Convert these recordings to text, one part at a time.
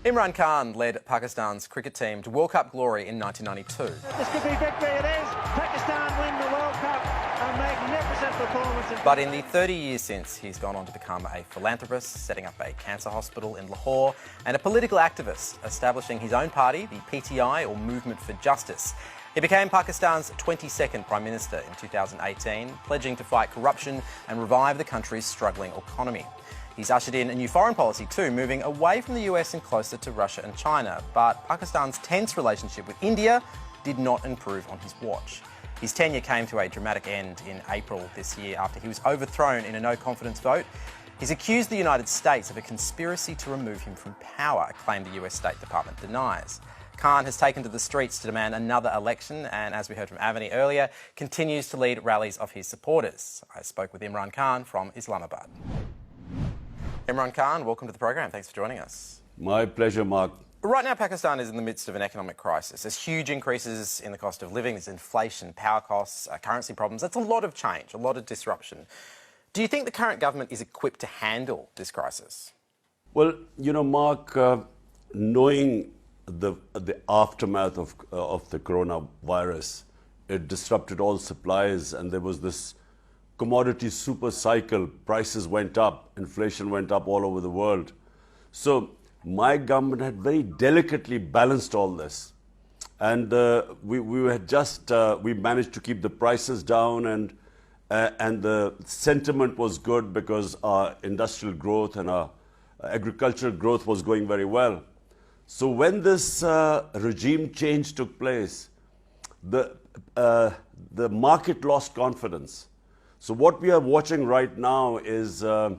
Imran Khan led Pakistan's cricket team to World Cup glory in 1992. This could be victory, it is. Pakistan win the World Cup. A magnificent performance. But in the 30 years since, he's gone on to become a philanthropist, setting up a cancer hospital in Lahore, and a political activist, establishing his own party, the PTI, or Movement for Justice. He became Pakistan's 22nd Prime Minister in 2018, pledging to fight corruption and revive the country's struggling economy. He's ushered in a new foreign policy too, moving away from the US and closer to Russia and China. But Pakistan's tense relationship with India did not improve on his watch. His tenure came to a dramatic end in April this year after he was overthrown in a no-confidence vote. He's accused the United States of a conspiracy to remove him from power, a claim the US State Department denies. Khan has taken to the streets to demand another election and, as we heard from Avani earlier, continues to lead rallies of his supporters. I spoke with Imran Khan from Islamabad. Imran Khan, welcome to the program. Thanks for joining us. My pleasure, Marc. Right now, Pakistan is in the midst of an economic crisis. There's huge increases in the cost of living, there's inflation, power costs, currency problems. That's a lot of change, a lot of disruption. Do you think the current government is equipped to handle this crisis? Well, you know, Marc, knowing the aftermath of the coronavirus, it disrupted all supplies, and there was this commodity super cycle. Prices went up, inflation went up all over the world. So my government had very delicately balanced all this, and we managed to keep the prices down, and the sentiment was good because our industrial growth and our agricultural growth was going very well. So when this regime change took place, the market lost confidence. So what we are watching right now is a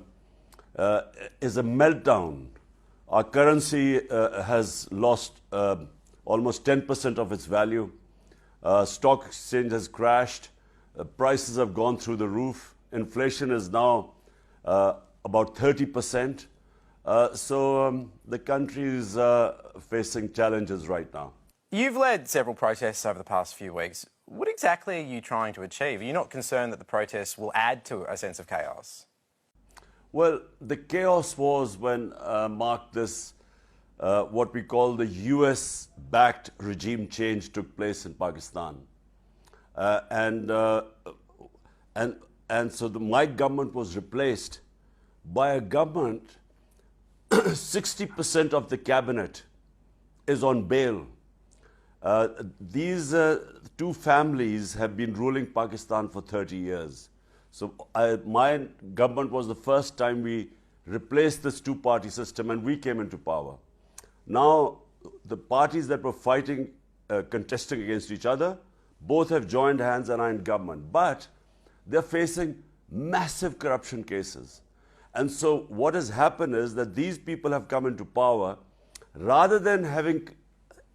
meltdown. Our currency has lost almost 10% of its value. Stock exchange has crashed. Prices have gone through the roof. Inflation is now about 30%. So the country is facing challenges right now. You've led several protests over the past few weeks. What exactly are you trying to achieve? Are you not concerned that the protests will add to a sense of chaos? Well, the chaos was when, Marc, this what we call the US-backed regime change took place in Pakistan. And so my government was replaced by a government, 60% of the cabinet is on bail. These two families have been ruling Pakistan for 30 years. So my government was the first time we replaced this two-party system and we came into power. Now, the parties that were fighting, contesting against each other, both have joined hands and are in government. But they're facing massive corruption cases. And so what has happened is that these people have come into power, rather than having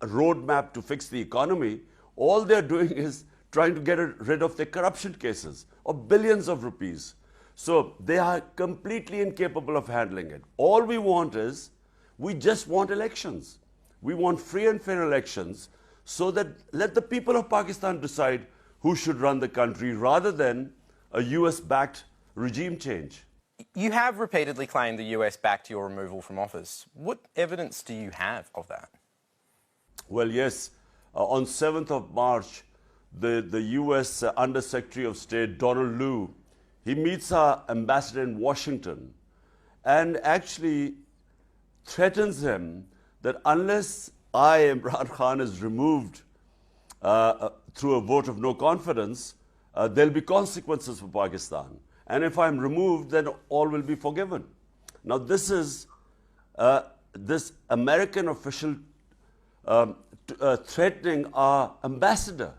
a roadmap to fix the economy, all they're doing is trying to get rid of their corruption cases of billions of rupees. So they are completely incapable of handling it. All we want is, we just want elections. We want free and fair elections, so that let the people of Pakistan decide who should run the country, rather than a US-backed regime change. You have repeatedly claimed the US backed your removal from office. What evidence do you have of that? Well, yes. On 7th of March, the US Under-Secretary of State, Donald Lu, he meets our ambassador in Washington and actually threatens him that unless Imran Khan, is removed through a vote of no confidence, there'll be consequences for Pakistan. And if I'm removed, then all will be forgiven. Now, this is this American official threatening our ambassador.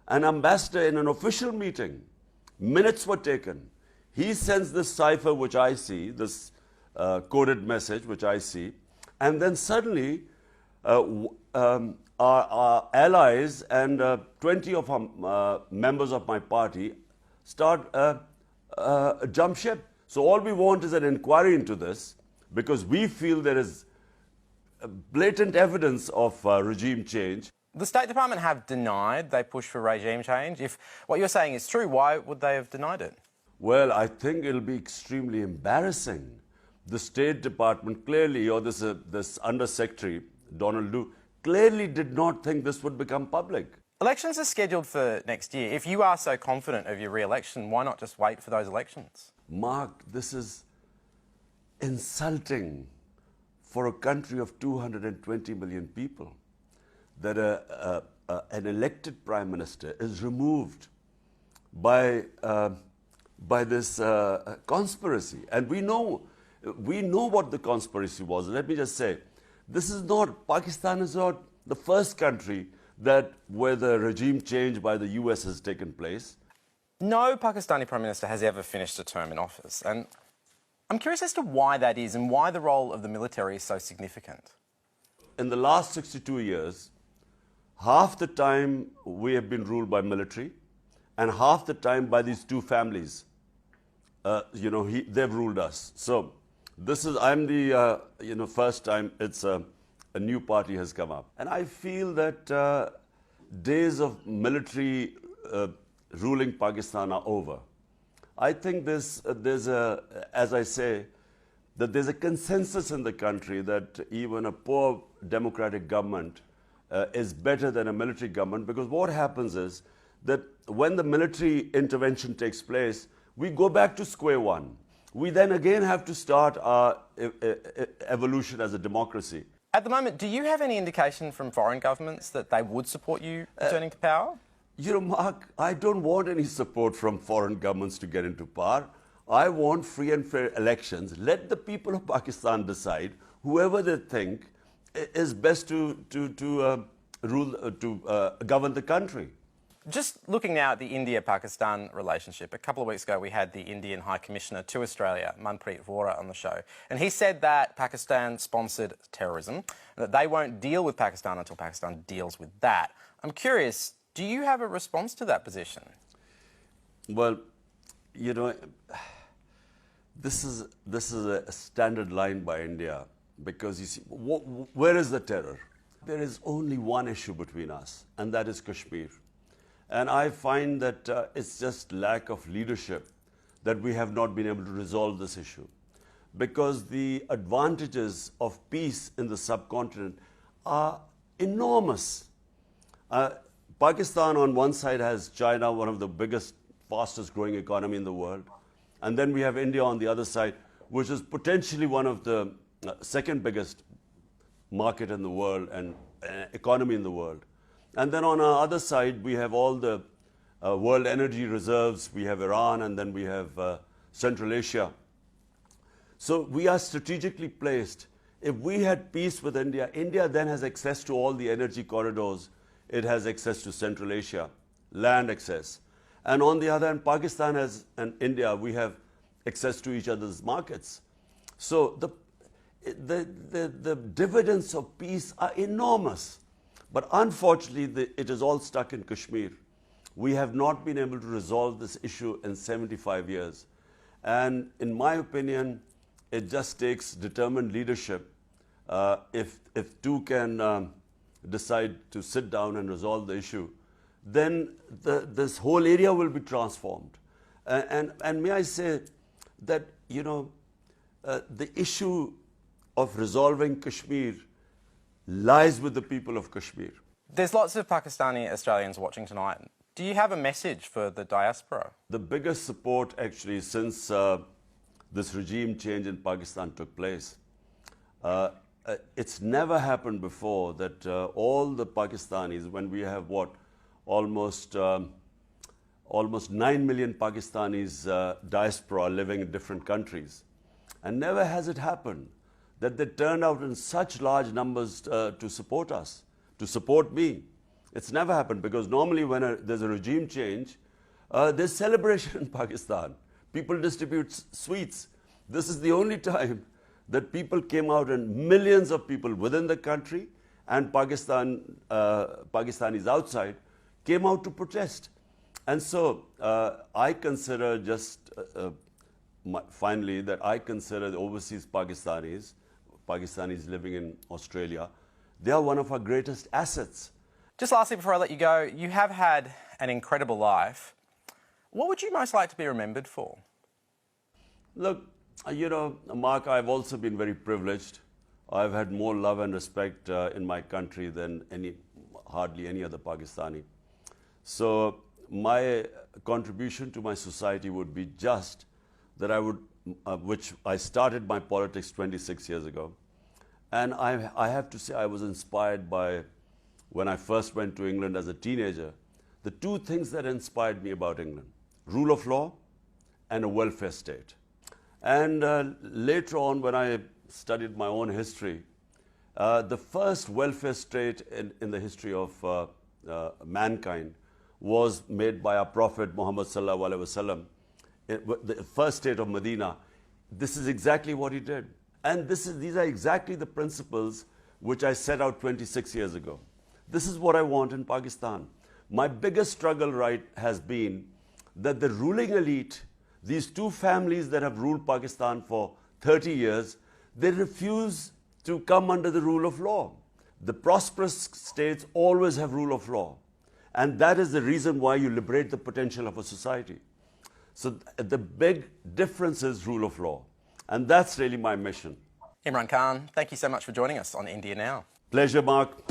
An ambassador in an official meeting, minutes were taken. He sends this cipher, which I see, this coded message, which I see, and then suddenly our allies and 20 of our members of my party start jump ship. So all we want is an inquiry into this, because we feel there is blatant evidence of regime change. The State Department have denied they push for regime change. If what you're saying is true, why would they have denied it? Well, I think it'll be extremely embarrassing. the State Department clearly, or this Undersecretary, Donald Lu, clearly did not think this would become public. Elections are scheduled for next year. If you are so confident of your re-election, why not just wait for those elections? Mark, this is insulting for a country of 220 million people that an elected Prime Minister is removed by this conspiracy. And we know what the conspiracy was. Let me just say, Pakistan is not the first country where the regime change by the US has taken place. No Pakistani Prime Minister has ever finished a term in office. And I'm curious as to why that is and why the role of the military is so significant. In the last 62 years, half the time we have been ruled by military and half the time by these two families. They've ruled us. So I'm the first time it's a new party has come up. And I feel that days of military ruling Pakistan are over. I think there's a consensus in the country that even a poor democratic government is better than a military government, because what happens is that when the military intervention takes place, we go back to square one. We then again have to start our evolution as a democracy. At the moment, do you have any indication from foreign governments that they would support you returning to power? Mark, I don't want any support from foreign governments to get into power. I want free and fair elections. Let the people of Pakistan decide whoever they think is best to govern the country. Just looking now at the India-Pakistan relationship, a couple of weeks ago we had the Indian High Commissioner to Australia, Manpreet Vora, on the show, and he said that Pakistan sponsored terrorism, and that they won't deal with Pakistan until Pakistan deals with that. I'm curious, do you have a response to that position? Well, this is a standard line by India, because you see, where is the terror? There is only one issue between us, and that is Kashmir. And I find that it's just lack of leadership that we have not been able to resolve this issue. Because the advantages of peace in the subcontinent are enormous. Pakistan on one side has China, one of the biggest, fastest growing economy in the world. And then we have India on the other side, which is potentially one of the second biggest market in the world and economy in the world. And then on our other side, we have all the world energy reserves. We have Iran, and then we have Central Asia. So we are strategically placed. If we had peace with India, India then has access to all the energy corridors. It has access to Central Asia, land access. And on the other hand, Pakistan and India, we have access to each other's markets. So the dividends of peace are enormous. But unfortunately, it is all stuck in Kashmir. We have not been able to resolve this issue in 75 years. And in my opinion, it just takes determined leadership. If two can decide to sit down and resolve the issue, then this whole area will be transformed. And may I say that, the issue of resolving Kashmir lies with the people of Kashmir. There's lots of Pakistani Australians watching tonight. Do you have a message for the diaspora? The biggest support actually since this regime change in Pakistan took place, it's never happened before that all the Pakistanis, when we have almost 9 million Pakistanis diaspora living in different countries, and never has it happened that they turned out in such large numbers to support us, to support me. It's never happened, because normally when there's a regime change, there's celebration in Pakistan. People distribute sweets. This is the only time that people came out, and millions of people within the country and Pakistanis outside came out to protest. And so I consider finally that I consider the overseas Pakistanis living in Australia, they are one of our greatest assets. Just lastly, before I let you go, you have had an incredible life. What would you most like to be remembered for? Look, You know, Mark, I've also been very privileged. I've had more love and respect in my country than hardly any other Pakistani. So my contribution to my society would be just that I would, which I started my politics 26 years ago. And I have to say I was inspired by, when I first went to England as a teenager, the two things that inspired me about England: rule of law and a welfare state. And later on, when I studied my own history, the first welfare state in the history of mankind was made by our Prophet Muhammad Sallallahu Alaihi Wasallam, the first state of Medina. This is exactly what he did. And these are exactly the principles which I set out 26 years ago. This is what I want in Pakistan. My biggest struggle, right, has been that the ruling elite, these two families that have ruled Pakistan for 30 years, they refuse to come under the rule of law. The prosperous states always have rule of law. And that is the reason why you liberate the potential of a society. So the big difference is rule of law. And that's really my mission. Imran Khan, thank you so much for joining us on India Now. Pleasure, Mark.